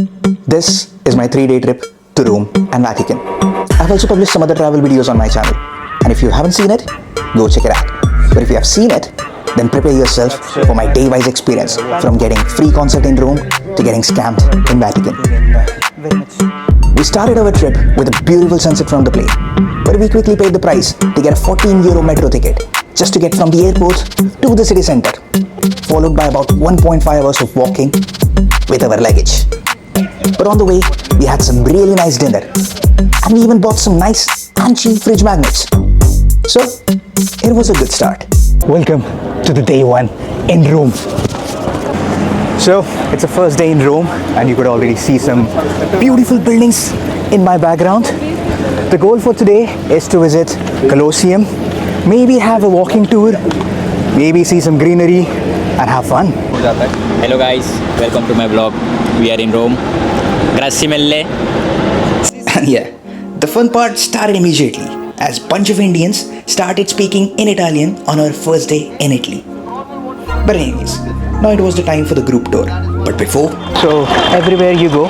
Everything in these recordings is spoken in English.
This is my 3-day trip to Rome and Vatican. I've also published some other travel videos on my channel, and if you haven't seen it, go check it out. But if you have seen it, then prepare yourself for my day-wise experience, from getting free concert in Rome to getting scammed in Vatican. We started our trip with a beautiful sunset from the plane, but we quickly paid the price to get a €14 metro ticket just to get from the airport to the city center, followed by about 1.5 hours of walking with our luggage. But on the way, we had some really nice dinner, and we even bought some nice and cheap fridge magnets. So, it was a good start. Welcome to the day one in Rome. So, it's the first day in Rome, and you could already see some beautiful buildings in my background. The goal for today is to visit Colosseum, maybe have a walking tour, maybe see some greenery and have fun. Hello guys, welcome to my vlog. We are in Rome. Grazie mille. And yeah, the fun part started immediately as a bunch of Indians started speaking in Italian on our first day in Italy. But anyways, now it was the time for the group tour. But before, so everywhere you go,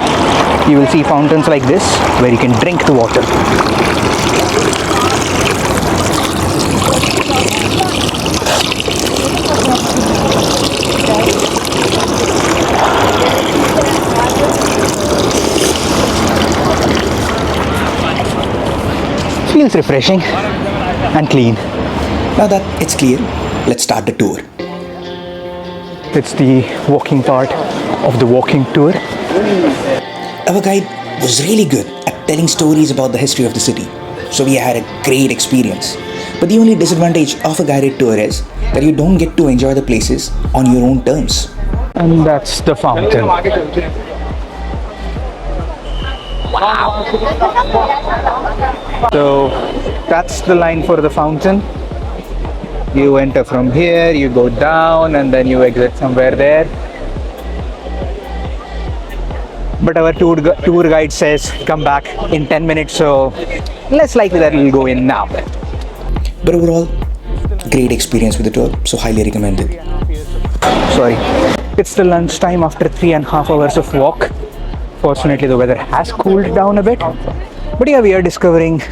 you will see fountains like this where you can drink the water. Feels refreshing and clean. Now that it's clear, let's start the tour. It's the walking part of the walking tour. Our guide was really good at telling stories about the history of the city, so we had a great experience. But the only disadvantage of a guided tour is that you don't get to enjoy the places on your own terms. And that's the fountain. Wow! So that's the line for the fountain. You enter from here, you go down, and then you exit somewhere there. But our tour guide says come back in 10 minutes, so less likely that we'll go in now. But overall, great experience with the tour, so highly recommended. Sorry, it's the lunchtime after 3.5 hours of walk. Fortunately, the weather has cooled down a bit. But yeah, we are discovering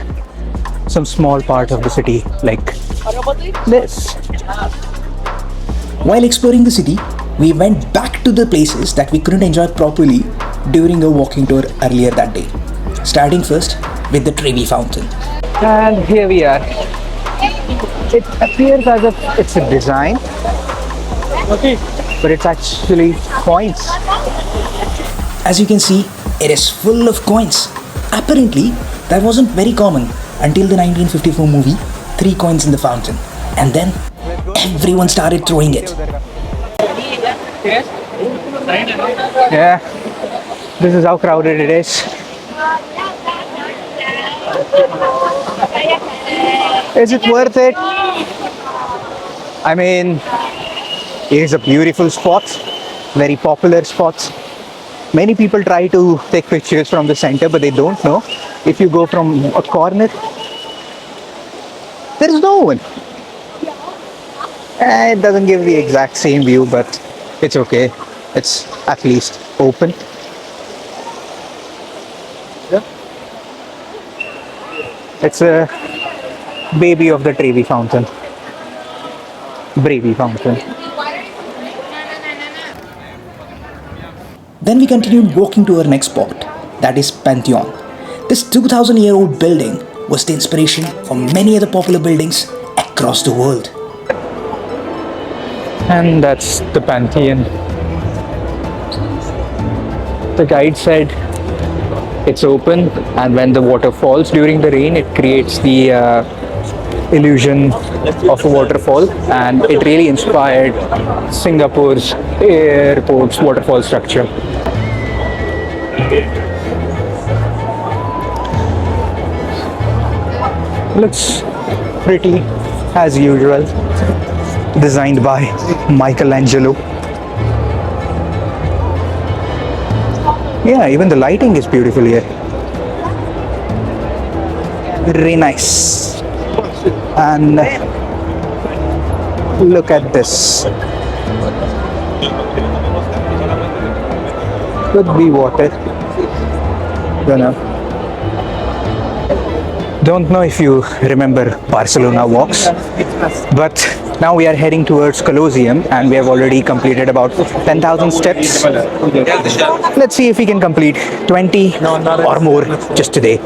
some small part of the city like this. While exploring the city, we went back to the places that we couldn't enjoy properly during a walking tour earlier that day. Starting first with the Trevi Fountain. And here we are. It appears as if it's a design, but it's actually coins. As you can see, it is full of coins. Apparently, that wasn't very common until the 1954 movie, 3 coins in the fountain. And then, everyone started throwing it. Yeah, this is how crowded it is. Is it worth it? I mean, it is a beautiful spot, very popular spot. Many people try to take pictures from the center, but they don't know. If you go from a corner, there is no one. It doesn't give the exact same view, but it's okay. It's at least open. It's a baby of the Trevi Fountain. Brevi Fountain. Then we continued walking to our next spot, that is Pantheon. This 2,000-year-old building was the inspiration for many other popular buildings across the world. And that's the Pantheon. The guide said it's open, and when the water falls during the rain, it creates the illusion of a waterfall, and it really inspired Singapore's airport's waterfall structure. Looks pretty as usual, designed by Michelangelo. Yeah, even the lighting is beautiful here. Very nice. And look at this. Could be water. Don't know. Don't know if you remember Barcelona walks, but now we are heading towards Colosseum and we have already completed about 10,000 steps. Let's see if we can complete 20 or more just today.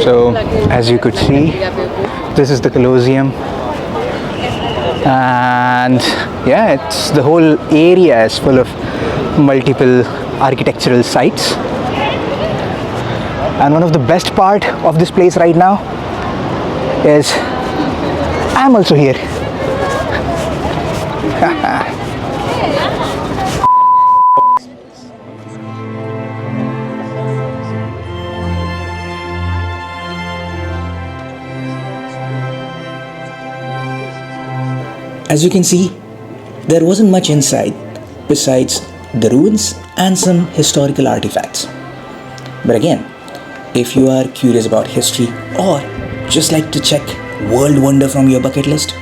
So, as you could see, this is the Colosseum. And yeah, it's the whole area is full of multiple architectural sites. And one of the best part of this place right now is I'm also here. As you can see, there wasn't much inside besides the ruins and some historical artifacts. But again, if you are curious about history or just like to check world wonder from your bucket list,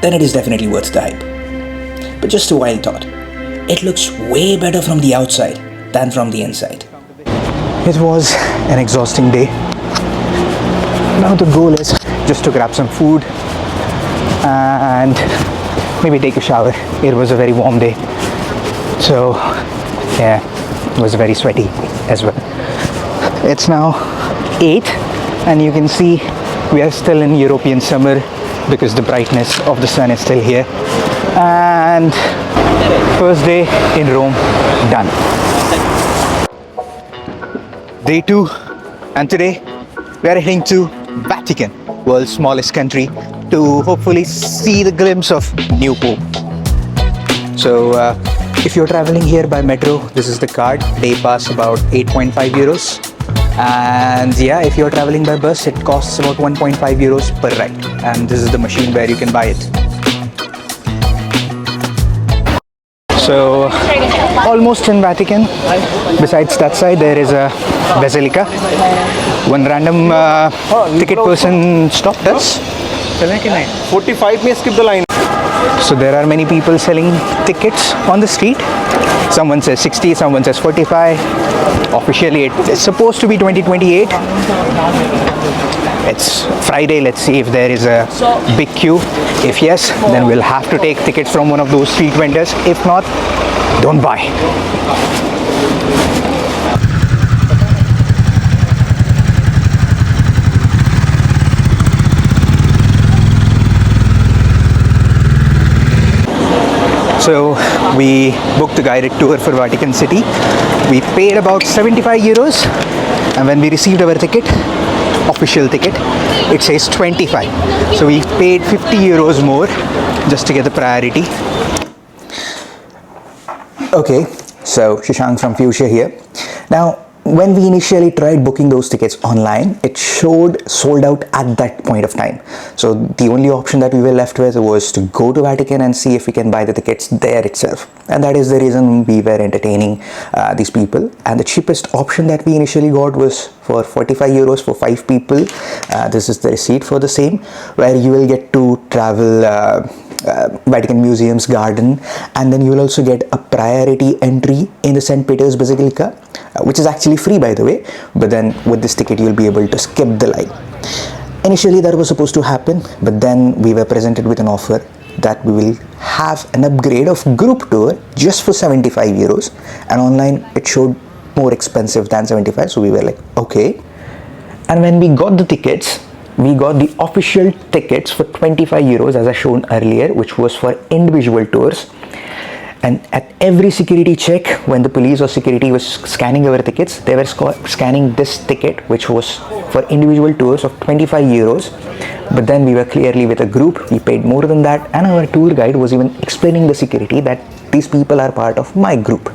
then it is definitely worth the hype. But just a wild thought, it looks way better from the outside than from the inside. It was an exhausting day. Now the goal is just to grab some food and maybe take a shower. It was a very warm day, so yeah, it was very sweaty as well. It's now 8 and you can see we are still in European summer because the brightness of the sun is still here. And first day in Rome done. Day 2, and today we are heading to Vatican, world's smallest country, to hopefully see the glimpse of new Pope. So if you're traveling here by metro, this is the card. Day pass about 8.5 euros. And yeah, if you're traveling by bus, it costs about 1.5 euros per ride. And this is the machine where you can buy it. So almost in Vatican. Besides that side, there is a basilica. One random ticket person stopped us. 45 may skip the line. So there are many people selling tickets on the street. Someone says 60, someone says 45. Officially it's supposed to be 2028. It's Friday. Let's see if there is a big queue. If yes, then we'll have to take tickets from one of those street vendors. If not, don't buy. So we booked a guided tour for Vatican City. We paid about 75 euros, and when we received our ticket, official ticket, it says 25. So we paid 50 euros more just to get the priority. Okay, so Shashank from Fuchsia here. Now, when we initially tried booking those tickets online, it showed sold out at that point of time. So the only option that we were left with was to go to Vatican and see if we can buy the tickets there itself. And that is the reason we were entertaining these people. And the cheapest option that we initially got was for 45 euros for 5 people. This is the receipt for the same, where you will get to travel Vatican Museum's garden, and then you will also get a priority entry in the St. Peter's Basilica, which is actually free, by the way, but then with this ticket you'll be able to skip the line. Initially that was supposed to happen, but then we were presented with an offer that we will have an upgrade of group tour just for 75 euros, and online it showed more expensive than 75, so we were like, okay. And when we got the tickets, we got the official tickets for 25 euros as I shown earlier, which was for individual tours. And at every security check, when the police or security was scanning our tickets, they were scanning this ticket, which was for individual tours of 25 euros. But then we were clearly with a group, we paid more than that, and our tour guide was even explaining the security that these people are part of my group.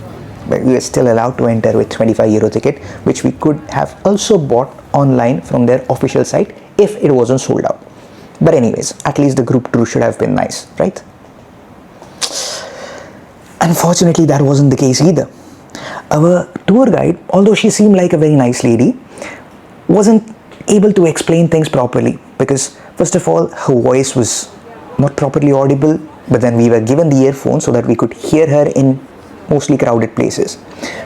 But we were still allowed to enter with 25 euro ticket, which we could have also bought online from their official site if it wasn't sold out. But anyways, at least the group tour should have been nice, right? Unfortunately, that wasn't the case either. Our tour guide, although she seemed like a very nice lady, wasn't able to explain things properly because, first of all, her voice was not properly audible, but then we were given the earphones so that we could hear her in mostly crowded places.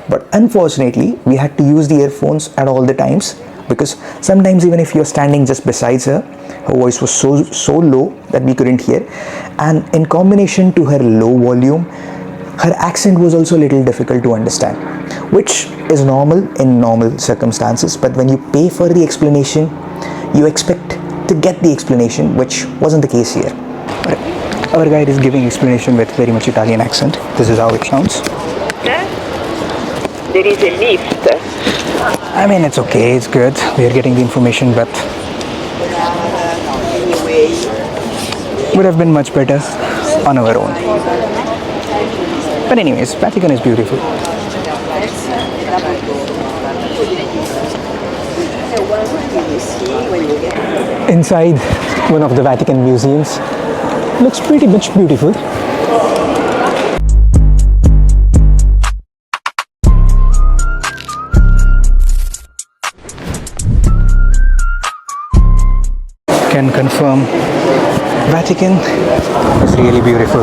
But unfortunately, we had to use the earphones at all the times, because sometimes even if you're standing just beside her, her voice was so low that we couldn't hear, and in combination to her low volume, her accent was also a little difficult to understand, which is normal in normal circumstances. But when you pay for the explanation, you expect to get the explanation, which wasn't the case here. But our guide is giving explanation with very much Italian accent. This is how it sounds. There is a lift. I mean, it's okay, it's good. We are getting the information, but would have been much better on our own. But anyways, Vatican is beautiful. Inside one of the Vatican museums, looks pretty much beautiful. Can confirm Vatican is really beautiful,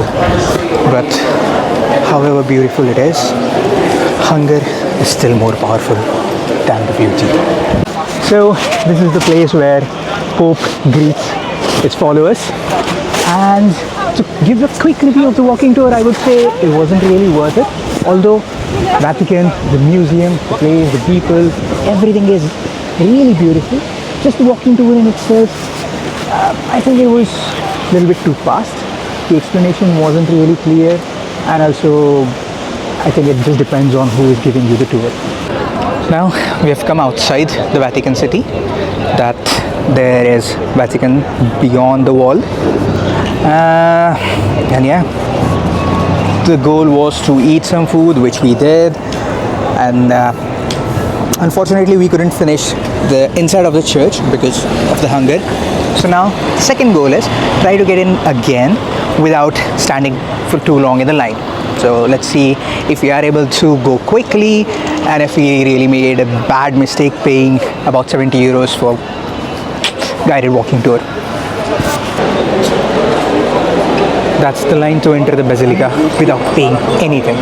but however beautiful it is, hunger is still more powerful than the beauty. So this is the place where Pope greets its followers, and to give a quick review of the walking tour, I would say it wasn't really worth it. Although Vatican, the museum, the place, the people, everything is really beautiful. Just the walking tour in itself, I think it was a little bit too fast. The explanation wasn't really clear, and also I think it just depends on who is giving you the tour. Now we have come outside the Vatican City. That there is Vatican beyond the wall, and yeah, the goal was to eat some food, which we did, and unfortunately we couldn't finish the inside of the church because of the hunger. So now second goal is try to get in again without standing for too long in the line. So let's see if we are able to go quickly, and if we really made a bad mistake paying about 70 euros for guided walking tour. That's the line to enter the Basilica without paying anything.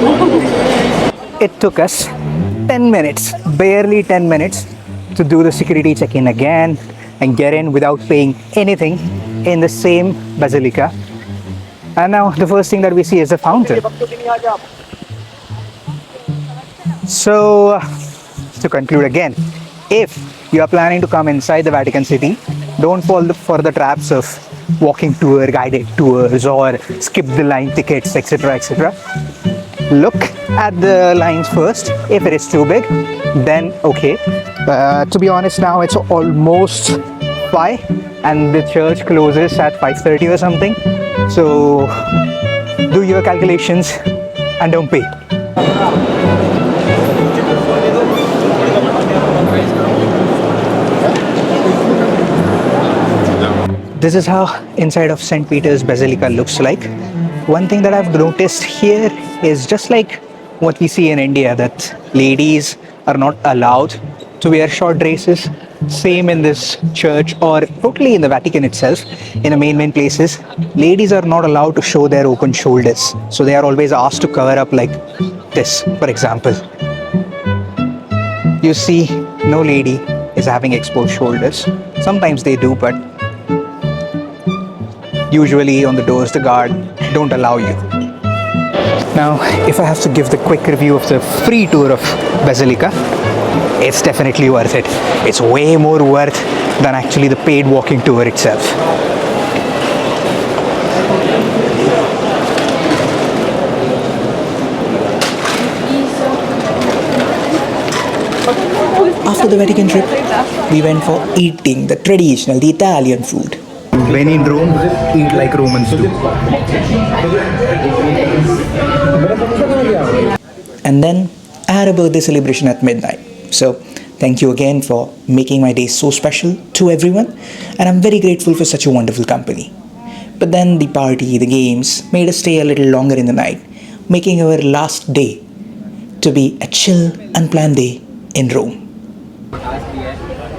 It took us 10 minutes, barely 10 minutes, to do the security check-in again and get in without paying anything in the same Basilica. And now the first thing that we see is the fountain. So to conclude again, if you are planning to come inside the Vatican City, don't fall for the traps of walking tour, guided tours, or skip the line tickets, etc., etc. Look at the lines first. If it is too big, then okay. To be honest, now it's almost 5 and the church closes at 5:30 or something. So do your calculations and don't pay. This is how inside of St. Peter's Basilica looks like. One thing that I've noticed here is just like what we see in India, that ladies are not allowed to wear short dresses. Same in this church, or totally in the Vatican itself, in the main places, ladies are not allowed to show their open shoulders. So they are always asked to cover up like this, for example. You see, no lady is having exposed shoulders. Sometimes they do, but usually on the doors, the guard don't allow you. Now, if I have to give the quick review of the free tour of Basilica, it's definitely worth it. It's way more worth than actually the paid walking tour itself. After the Vatican trip, we went for eating the traditional, the Italian food. When in Rome, eat like Romans do. And then I had a birthday celebration at midnight. So thank you again for making my day so special to everyone, and I'm very grateful for such a wonderful company. But then the party, the games made us stay a little longer in the night, making our last day to be a chill, unplanned day in Rome.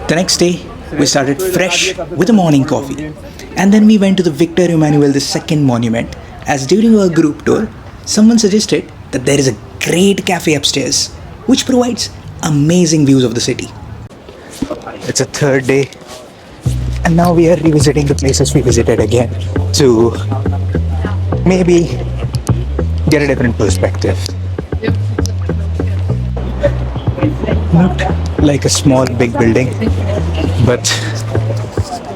The next day, we started fresh with a morning coffee, and then we went to the Victor Emmanuel II monument, as during our group tour, someone suggested that there is a great cafe upstairs which provides amazing views of the city. It's a third day, and now we are revisiting the places we visited again to maybe get a different perspective. Looked like a small, big building, but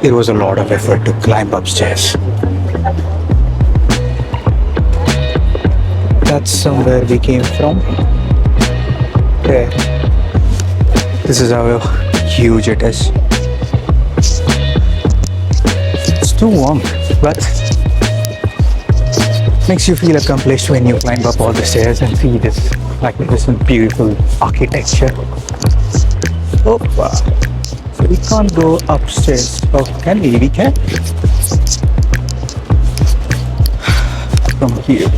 it was a lot of effort to climb upstairs. That's somewhere we came from. There. This is how huge it is. It's too warm, but makes you feel accomplished when you climb up all the stairs and see this magnificent, beautiful architecture. Opa. So we can't go upstairs. Oh, can we? We can. From here.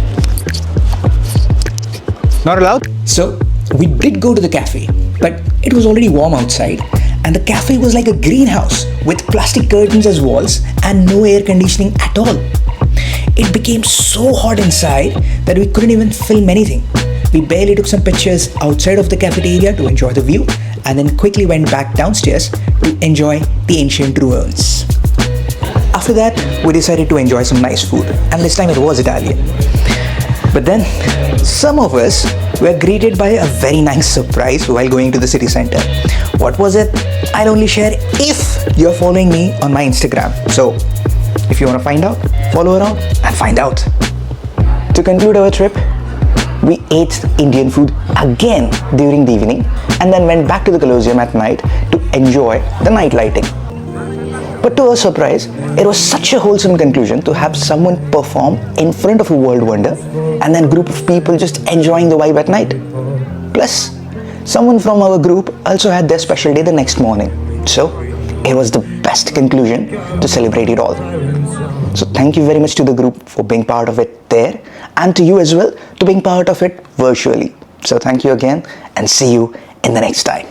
Not allowed? So we did go to the cafe, but it was already warm outside, and the cafe was like a greenhouse with plastic curtains as walls and no air conditioning at all. It became so hot inside that we couldn't even film anything. We barely took some pictures outside of the cafeteria to enjoy the view, and then quickly went back downstairs to enjoy the ancient ruins. After that, we decided to enjoy some nice food, and this time it was Italian. But then, some of us were greeted by a very nice surprise while going to the city center. What was it? I'll only share if you're following me on my Instagram. So, if you want to find out, follow around and find out. To conclude our trip, we ate Indian food again during the evening and then went back to the Colosseum at night to enjoy the night lighting. But to our surprise, it was such a wholesome conclusion to have someone perform in front of a world wonder and then a group of people just enjoying the vibe at night. Plus, someone from our group also had their special day the next morning. So, it was the best conclusion to celebrate it all. So thank you very much to the group for being part of it there, and to you as well to being part of it virtually. So thank you again, and see you in the next time.